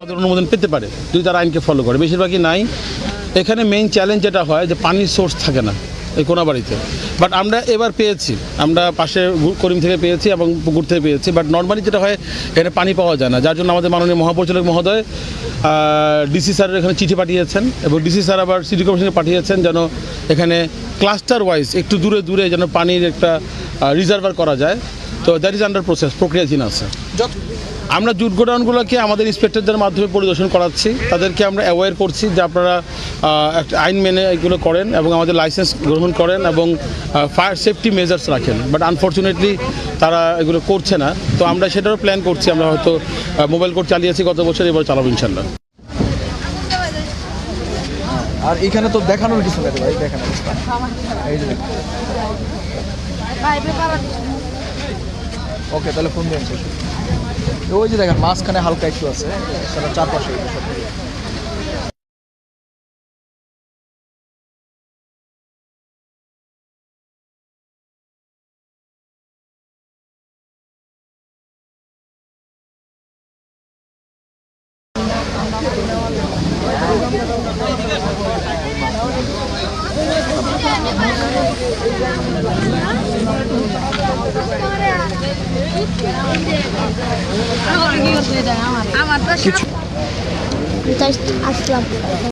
অনুমোদন পেতে পারে যদি তারা আইনকে ফলো করে, বেশিরভাগই নাই। এখানে মেইন চ্যালেঞ্জ যেটা হয় যে পানির সোর্স থাকে না এই কোনাবাড়িতে, বাট আমরা এবার পেয়েছি, আমরা পাশে করিম থেকে পেয়েছি এবং পুকুর থেকে পেয়েছি, বাট নর্মালি যেটা হয় এখানে পানি পাওয়া যায় না, যার জন্য আমাদের মাননীয় মহাপরিচালক মহোদয় ডিসি স্যারের এখানে চিঠি পাঠিয়েছেন এবং ডিসি স্যার আবার সিটি কমিশনে পাঠিয়েছেন যেন এখানে ক্লাস্টার ওয়াইজ একটু দূরে দূরে যেন পানির একটা রিজার্ভার করা যায়। তো দ্যাট ইজ আন্ডার প্রসেস, প্রক্রিয়াধীন আছে। আমরা জুট গোডাউনগুলোকে আমাদের ইন্সপেক্টরদের মাধ্যমে পরিদর্শন করাচ্ছি, তাদেরকে আমরা অ্যাওয়্যার করছি যে আপনারা একটা আইন মেনে এগুলো করেন এবং আমাদের লাইসেন্স গ্রহণ করেন এবং ফায়ার সেফটি মেজার্স রাখেন, বাট আনফর্চুনেটলি তারা এগুলো করছে না। তো আমরা সেটারও প্ল্যান করছি, আমরা হয়তো মোবাইল কোর্ট চালিয়েছি গত বছর, এবার চালাবো ইনশাল্লাহ। আর এখানে তো দেখানোর কিছু নেই ভাই, দেখানো এই যে ওকে, তাহলে ফোন দিন। ওই যে দেখেন মাঝখানে হালকা একটু আছে, সেটা চারপাশে আমার আসলাম।